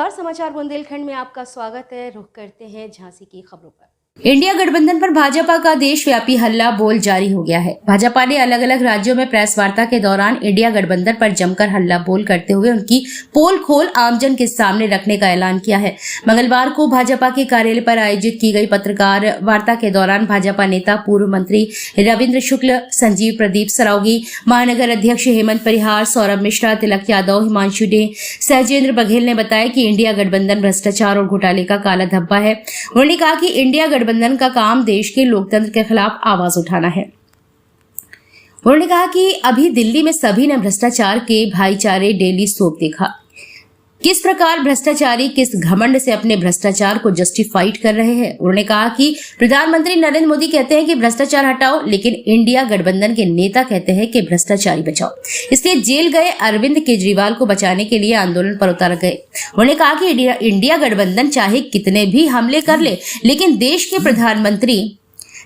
नमस्कार, समाचार बुंदेलखंड में आपका स्वागत है। रुख करते हैं झांसी की खबरों पर। इंडिया गठबंधन पर भाजपा का देशव्यापी हल्ला बोल जारी हो गया है। भाजपा ने अलग अलग राज्यों में प्रेस वार्ता के दौरान इंडिया गठबंधन पर जमकर हल्ला बोल करते हुए उनकी पोल खोल आमजन के सामने रखने का ऐलान किया है। मंगलवार को भाजपा के कार्यालय पर आयोजित की गई पत्रकार वार्ता के दौरान भाजपा नेता पूर्व मंत्री रविंद्र शुक्ल, संजीव प्रदीप सरावगी, महानगर अध्यक्ष हेमंत परिहार, सौरभ मिश्रा, तिलक यादव, हिमांशु डे, सहजेंद्र बघेल ने बताया कि इंडिया गठबंधन भ्रष्टाचार और घोटाले का काला धब्बा है। उन्होंने कहा कि इंडिया गठबंधन का काम देश के लोकतंत्र के खिलाफ आवाज उठाना है। उन्होंने कहा कि अभी दिल्ली में सभी ने भ्रष्टाचार के भाईचारे डेली सोप देखा। किस प्रकार भ्रष्टाचारी किस घमंड से अपने भ्रष्टाचार को जस्टिफाइड कर रहे हैं। उन्होंने कहा कि प्रधानमंत्री नरेंद्र मोदी कहते हैं कि भ्रष्टाचार हटाओ, लेकिन इंडिया गठबंधन के नेता कहते हैं कि भ्रष्टाचारी बचाओ। इसलिए जेल गए अरविंद केजरीवाल को बचाने के लिए आंदोलन पर उतर गए। उन्होंने कहा कि इंडिया गठबंधन चाहे कितने भी हमले कर ले, लेकिन देश के प्रधानमंत्री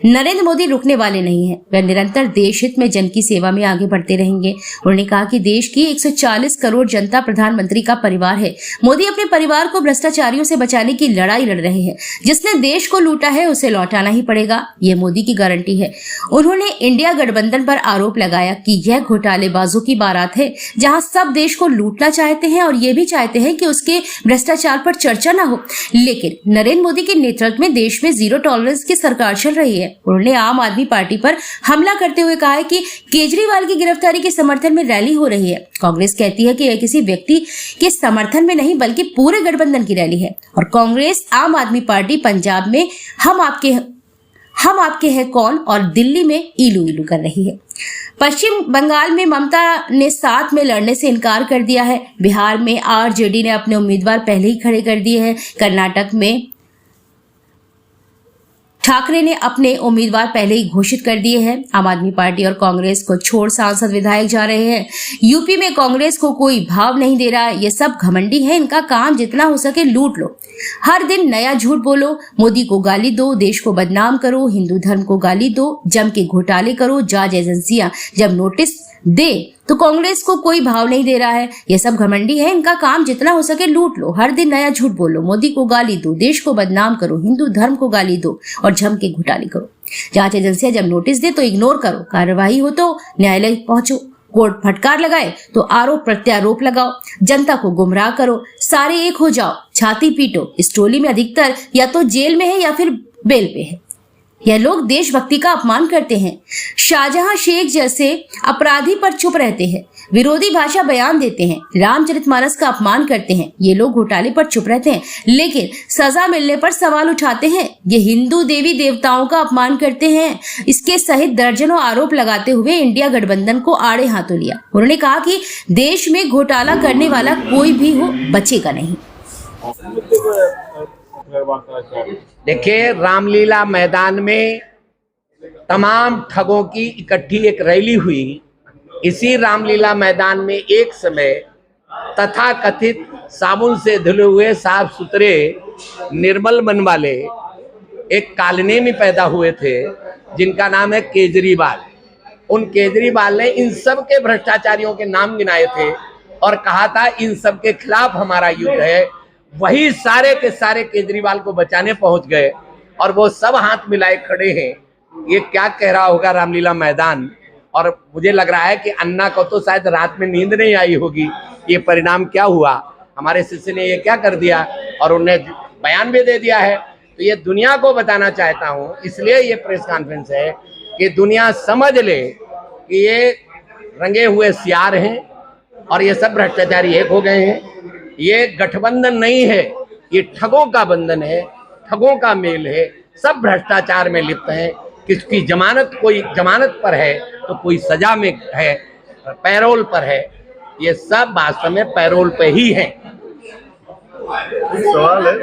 नरेंद्र मोदी रुकने वाले नहीं हैं। वे निरंतर देश हित में जन की सेवा में आगे बढ़ते रहेंगे। उन्होंने कहा कि देश की 140 करोड़ जनता प्रधानमंत्री का परिवार है। मोदी अपने परिवार को भ्रष्टाचारियों से बचाने की लड़ाई लड़ रहे हैं। जिसने देश को लूटा है उसे लौटाना ही पड़ेगा, ये मोदी की गारंटी है। उन्होंने इंडिया गठबंधन पर आरोप लगाया कि यह घोटालेबाजों की बारात है, जहां सब देश को लूटना चाहते हैं और ये भी चाहते हैं कि उसके भ्रष्टाचार पर चर्चा न हो। लेकिन नरेंद्र मोदी के नेतृत्व में देश में जीरो टॉलरेंस की सरकार चल रही है। उन्होंने आम आदमी पार्टी पर हमला करते हुए कहा है कि केजरीवाल की गिरफ्तारी के समर्थन में रैली हो रही है। कांग्रेस कहती है कि यह किसी व्यक्ति के समर्थन में नहीं बल्कि पूरे गठबंधन की रैली है। और कांग्रेस, आम आदमी पार्टी पंजाब में हम आपके हैं कौन और दिल्ली में इलू इलू कर रही है। पश्चिम बंगाल में ममता ने साथ में लड़ने से इनकार कर दिया है। बिहार में आरजेडी ने अपने उम्मीदवार पहले ही खड़े कर दिए हैं। कर्नाटक में ठाकरे ने अपने उम्मीदवार पहले ही घोषित कर दिए हैं। आम आदमी पार्टी और कांग्रेस को छोड़ सांसद विधायक जा रहे हैं। यूपी में कांग्रेस को कोई भाव नहीं दे रहा। ये सब घमंडी है, इनका काम जितना हो सके लूट लो। हर दिन नया झूठ बोलो, मोदी को गाली दो, देश को बदनाम करो, हिंदू धर्म को गाली दो, जम के घोटाले करो। जांच एजेंसियां जब नोटिस दे तो कांग्रेस को कोई भाव नहीं दे रहा है। ये सब घमंडी है, इनका काम जितना हो सके लूट लो। हर दिन नया झूठ बोलो, मोदी को गाली दो, देश को बदनाम करो, हिंदू धर्म को गाली दो और जम के घोटाले करो। जांच एजेंसियां जब नोटिस दे तो इग्नोर करो, कार्रवाई हो तो न्यायालय पहुंचो, कोर्ट फटकार लगाए तो आरोप प्रत्यारोप लगाओ, जनता को गुमराह करो, सारे एक हो जाओ, छाती पीटो। इस टोली में अधिकतर या तो जेल में है या फिर बेल पे है। यह लोग देशभक्ति का अपमान करते हैं। शाहजहां शेख जैसे अपराधी पर चुप रहते हैं, विरोधी भाषा बयान देते हैं, रामचरितमानस का अपमान करते हैं। ये लोग घोटाले पर चुप रहते हैं, लेकिन सजा मिलने पर सवाल उठाते हैं। ये हिंदू देवी देवताओं का अपमान करते हैं। इसके सहित दर्जनों आरोप लगाते हुए इंडिया गठबंधन को आड़े हाथों लिया। उन्होंने कहा कि देश में घोटाला करने वाला कोई भी हो बचेगा नहीं। देखिए, रामलीला मैदान में तमाम ठगों की इकट्ठी एक रैली हुई। इसी रामलीला मैदान में एक समय तथाकथित साबुन से धुले हुए साफ सुथरे निर्मल मन वाले एक कॉलोनी में पैदा हुए थे जिनका नाम है केजरीवाल। उन केजरीवाल ने इन सब के भ्रष्टाचारियों के नाम गिनाए थे और कहा था इन सब के खिलाफ हमारा युद्ध है। वही सारे के सारे केजरीवाल को बचाने पहुंच गए और वो सब हाथ मिलाए खड़े हैं। ये क्या कह रहा होगा रामलीला मैदान। और मुझे लग रहा है कि अन्ना को तो शायद रात में नींद नहीं आई होगी। ये परिणाम क्या हुआ, हमारे शिष्य ने ये क्या कर दिया और उन्हें बयान भी दे दिया है। तो ये दुनिया को बताना चाहता हूँ, इसलिए ये प्रेस कॉन्फ्रेंस है कि दुनिया समझ ले कि ये रंगे हुए सियार हैं और ये सब भ्रष्टाचारी एक हो गए हैं। ये गठबंधन नहीं है, ये ठगों का बंधन है, ठगों का मेल है। सब भ्रष्टाचार में लिप्त हैं। किसकी जमानत, कोई जमानत पर है तो कोई सजा में है, पैरोल पर है। ये सब वास्तव में पैरोल पे ही है। सवाल है